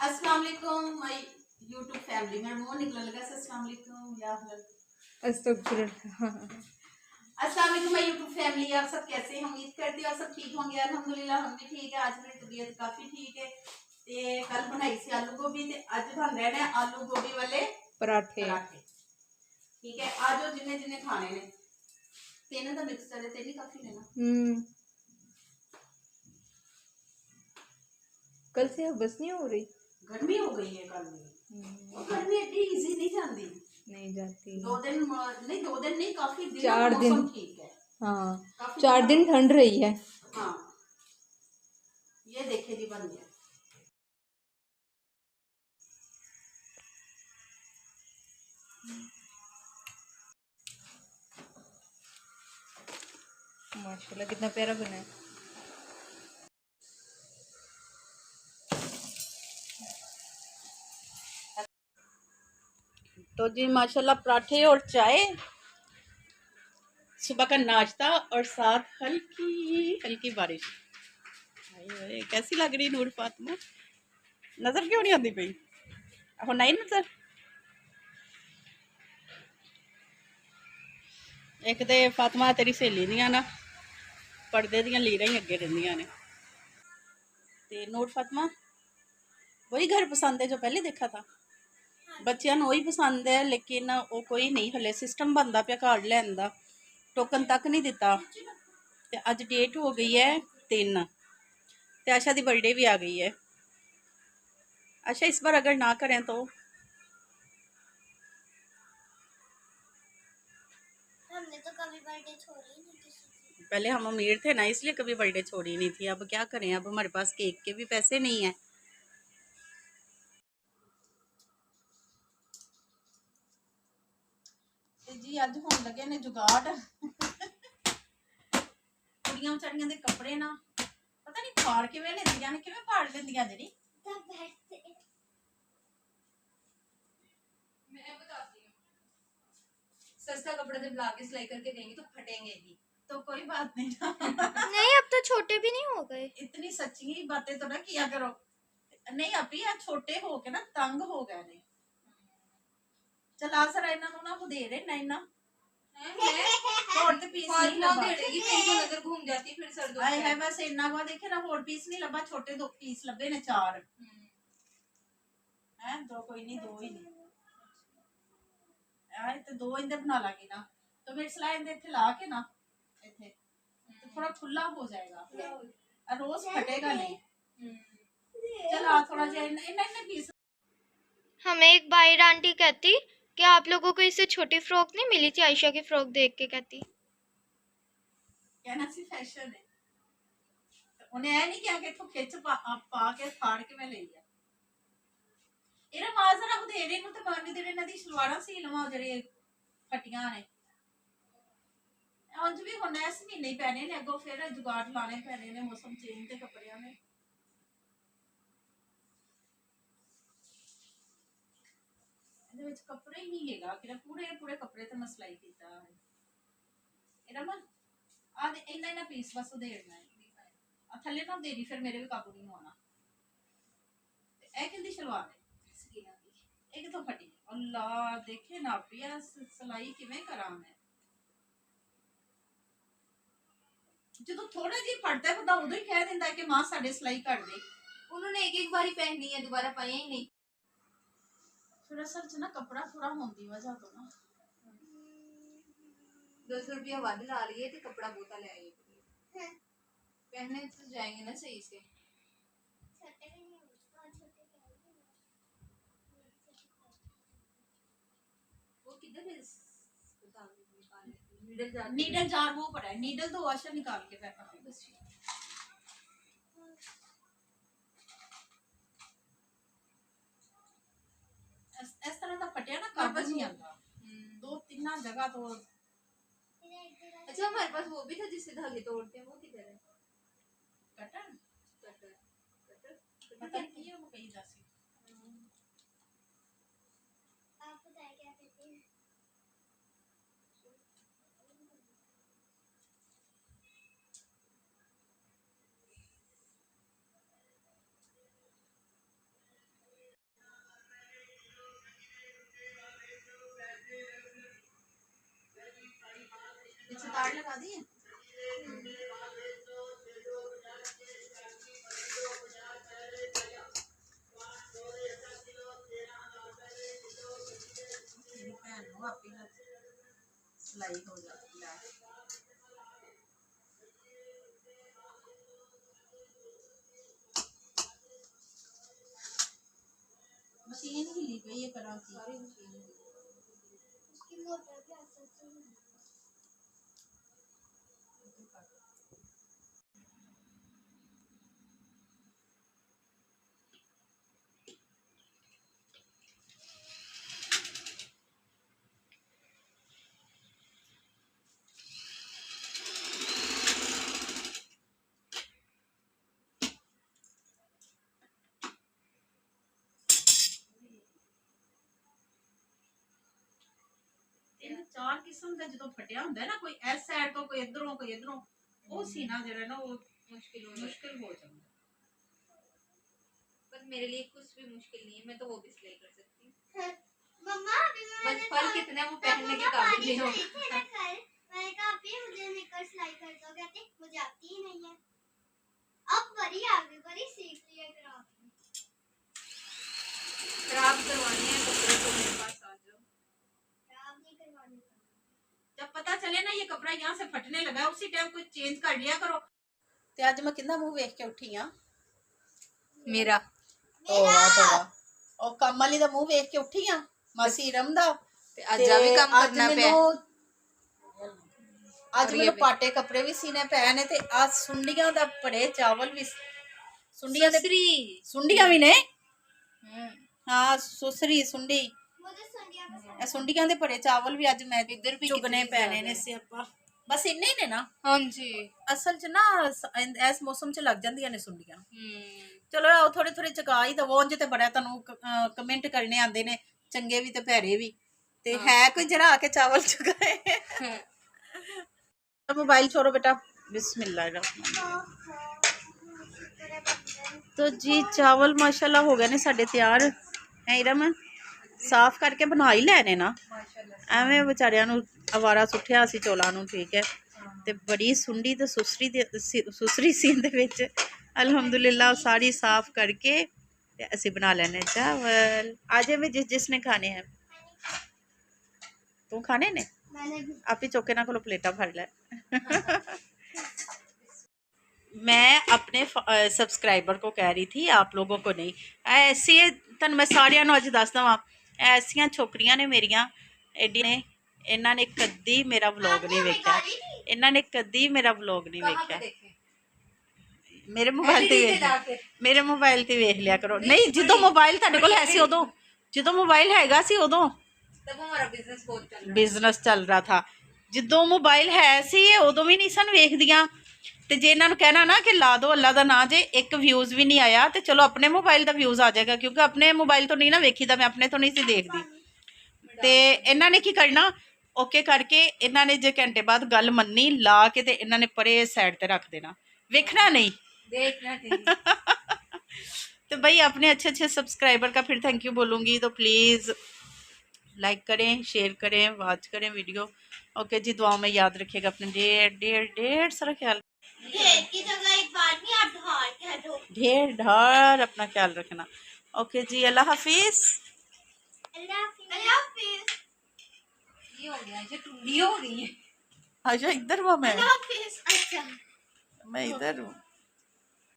अस्सलाम वालेकुम my YouTube family. मेरा मुंह निकलने लगा से अस्सलाम वालेकुम या अस्सलाम वालेकुम माय यूट्यूब फैमिली। आप सब कैसे हैं? उम्मीद करती हूँ आप सब ठीक होंगे। अल्हम्दुलिल्लाह हम भी ठीक है। आज मेरी तबीयत काफी ठीक है। ते कल बनाई सी आलू गोभी ते अज बन रहे ने आलू गोभी वाले पराठे। ठीक है, आज जिन्हें जिन्हें खाने ने तेन का मिक्सचर है, तेन काफी ने ना। कल से बस नहीं हो रही, गर्मी हो गई है कल में। और गर्मी इतनी इजी नहीं जाती, नहीं जाती। 2 दिन नहीं, 2 दिन नहीं, काफी दिन 4 दिन मौसम ठीक है। हाँ 4 दिन ठंड रही है। हाँ ये देखे जी बन गया। माशाल्लाह कितना प्यारा बना है। तो जी माशाल्लाह पराठे और चाय, सुबह का नाश्ता और साथ हल्की हल्की बारिश। कैसी लग रही नूर फातिमा? नजर क्यों नहीं आती पई? अब नहीं नजर। एक तो फातिमा तेरी सहेली दियां ना पर्दे दियां लीरां ही अगे रहिंदियां ने। ते नूर फातिमा वही घर पसंद है जो पहले देखा था? बच्चों को वही पसंद है, लेकिन वो कोई नहीं हले सिस्टम बनता पे कार्ड लैन का, टोकन तक नहीं दिता। ते अज डेट हो गई है 3 ते आशा की बर्थडे भी आ गई है। अच्छा इस बार अगर ना करें तो हमने तो कभी बर्थडे छोड़ी नहीं किसी की। पहले हम अमीर थे ना, इसलिए कभी बर्थडे छोड़ी नहीं थी। अब क्या करें, अब हमारे पास केक के भी पैसे नहीं है। जी अज होने लगे ने जुगाड़। कुड़ियां बेचारियां दे कपड़े ना पता नहीं फाड़ किवें लेंदियां ने, किवें फाड़ लेंदियां जी। मैं बताती हूँ, सस्ता कपड़ा जब लाके सिलाई करके देंगी तो फटेंगे ही। तो कोई बात नहीं ना। नहीं अब तो छोटे भी नहीं हो गए। इतनी सच्ची बातें तो ना किया करो। नहीं अभी यार छोटे हो के ना तंग हो गए ने। चला सर इन्हों ना दे रहे ना इना होड़ ते पीस नहीं लबा। नजर घूम जाती फिर सर आए है बस इन्ना को देखे ना, होड़ पीस नहीं लबा, छोटे 2 पीस लबे ने 4 है। 2 कोई नहीं, 2 ही नहीं आए तो 2 इंदर बना लागी ना। तो मेरी सलाह इंदे इथे ला के ना इथे तो थोड़ा खुला हो जाएगा, रोज फटेगा नहीं। चल आ थोड़ा जा इन्ना पीस। हमें एक बाहर आंटी कहती कि आप लोगों को इससे छोटी फ्रॉक नहीं मिली थी, आयशा की फ्रॉक देख के कहती कहना सी फैशन है। उन्हें ऐ नहीं किया कि इथों खिच पा के फाड़ के मैं ले लिया। ਇਹਦਾ ਮਾਲ ਸਾਰਾ ਬਥੇਰੇ ਨੂੰ ਤੇ ਬੰਨ ਦੇ ਇਹਨਾਂ ਦੀ ਸਲਵਾਰਾਂ ਸੀ ਲਵਾਂ ਜਿਹੜੇ ਫਟੀਆਂ ਨੇ। ਉਂਝ ਵੀ ਹੁਣ ਇਸ ਮਹੀਨੇ ਹੀ ਪੈਣੇ ਨੇ, ਅੱਗੋਂ ਫਿਰ ਜੁਗਾੜ ਲਾਣੇ ਪੈਣੇ ਨੇ ਮੌਸਮ ਚੇਂਜ ਤੇ ਕੱਪੜਿਆਂ ਨੇ। ਇਹਦੇ ਵਿੱਚ ਕੱਪੜਾ ਹੀ ਨਹੀਂ ਹੈਗਾ ਕਿ ਪੂਰੇ ਪੂਰੇ ਕੱਪੜੇ ਤੇ ਮੈਂ ਸਿਲਾਈ ਕੀਤਾ ਹੈ। ਇਹਦਾ ਮਨ ਆ ਦੇ ਇੰਨਾ ਪੀਸ ਬਸ ਉਧੇੜਨਾ ਹੈ ਆ ਥੱਲੇ ਨਾ ਦੇਣੀ, ਫਿਰ ਮੇਰੇ ਵੀ ਕਾਬੂ ਨਹੀਂ ਆਉਣਾ। ਇਹ ਕਿੰਦੀ ਸਲਵਾਰ ਹੈ ਇਹ ਕਿਥੋਂ ਫਟੀ? ਅੱਲਾ ਦੇਖੇ ਨਾ ਪਿਆ ਸਿਲਾਈ ਕਿਵੇਂ ਕਰਾਂ ਮੈਂ। ਜਦੋਂ ਥੋੜਾ ਜਿਹੀ ਫਟਦਾ ਬੰਦਾ ਉਦੋਂ ਹੀ ਕਹਿ ਦਿੰਦਾ ਕਿ ਮਾਂ ਸਾਡੇ ਸਿਲਾਈ ਕਰ ਦੇ। उन्होंने एक एक बार ही पहनी है, दोबारा पाया ही नहीं। फिर असल च ना कपड़ा थोड़ा होने वजह तो ना 200 रुपया वध ला लिए थे, कपड़ा बोता ले आए। पहने तो जाएंगे ना सही से। वो किधर है? नीडल जार वो पड़ा है, नीडल तो वाशर निकाल के बैठा है बस। इस तरह का फटिया ना कागज नहीं आता। 2-3 जगह तो। अच्छा हमारे पास वो भी था जिससे धागे तोड़ते हैं, वो किधर है? कटर कटर कटर पता नहीं है वो कहीं जैसे। आप बताएं क्या कहते हैं? करा दी है। मेरी भैन को आप ही सिलाई हो जाती है। मशीन हिली पई है करा की सारी मशीन उसकी मोटर भी असर से चार किस्म का जो फटिया होंगे ना, कोई इस साइड तो कोई इधरों वो सीना जरा ना वो मुश्किल हो जाता है। पर मेरे लिए कुछ भी मुश्किल नहीं है, मैं तो वो भी सिलाई कर सकती हूँ। मम्मा अभी बस फर्क इतना है वो पहनने के काबिल नहीं हो। मैंने कहा अभी मुझे निकर सिलाई कर दो, कहते मुझे आती ही नहीं है। अब बड़ी आ गई, बड़ी सीख लिया क्राफ्ट। खराब करवाने हैं कपड़े तो मेरे पास आ जाओ। खराब नहीं करवाने का। जब पता चले ना ये कपड़ा यहाँ से फटने लगा उसी टाइम कुछ चेंज कर लिया करो। ते आज मैं किंदा मुंह देख के उठी हां मेरा तोड़ा और कमली दा मुंह देख के उठी हां मासी रम दा ते आज भी काम करना पे आज मेरे पाटे कपड़े भी सीने पे ने ते आज सुंडियां दा बड़े चावल भी सुंडियां भी ने हाँ सुसरी सुंडी मुझे संध्या का सुंडियां दे बड़े चावल भी आज मैं इधर भी चुगने पैने ने से अपा बस इन्ने ही ने ना। हाँ जी असल च ना इस मौसम च लग जांदियां ने सुंडियां। चलो आओ थोड़े थोड़े चका ही दवो उंज ते बड़ा तनु कमेंट करने आंदे ने चंगे भी ते भैरे भी ते है कोई जरा आके चावल चुकाए। मोबाइल छोड़ो बेटा बिस्मिल्लाहिर्रहमानिर्रहीम। तो जी चावल माशाल्लाह हो गए ने साडे तैयार है इरम साफ करके बना ही लेने ना एवें बेचारियां नू आवारा सुट्ठिया सी चौलां नू ठीक है ते बड़ी सुंडी ते सुसरी सी इंदे विच अल्हम्दुलिल्लाह सारी साफ करके ते असी बना लेने चावल। आज में जिसने खाने हैं तू खाने ने आप ही चौके ना को प्लेटा भर ले। मैं अपने सब्सक्राइबर को कह रही थी आप लोगों को नहीं ऐसी तन मैं सारियां नू अज दस दवा ऐसियां छोकरियां ने मेरियां एडी ने इन्हां ने कदी मेरा व्लॉग नहीं वेख्या इन्हां ने कदी मेरा व्लॉग नहीं वेख्या मेरे मोबाइल ते वेख लिया करो नहीं जो मोबाइल तुहाडे कोल है सी उदों जो मोबाइल हैगा सी उदों तब हमारा बिजनेस चल रहा था जो मोबाइल है सी उदों भी नहीं सन वेखदियां ते जे इन्हां नूं कहना ना कि ला दो अल्लाह दा नाम जे एक व्यूज़ भी नहीं आया तो चलो अपने मोबाइल का व्यूज़ आ जाएगा क्योंकि अपने मोबाइल तो नहीं ना वेखी मैं अपने तो नहीं सी देखदी ते इन्हां ने की करना ओके करके इन्हां ने जे घंटे बाद गल मन्नी ला के ते इन्हां ने परे साइड ते रख देना वेखना नहीं देखना तो भाई अपने अच्छे अच्छे सब्सक्राइबर का फिर थैंक यू बोलूँगी तो प्लीज़ लाइक करें शेयर करें वॉच करें वीडियो। ओके जी दुआओं में याद रखिएगा अपने ढेर सारा ख्याल ढेर ढार अपना ख्याल रखना। ओके जी अल्लाह हाफिज़। ये हो गया ये टुंडी हो गई है। अच्छा इधर हुआ मैं अच्छा इधर हूँ।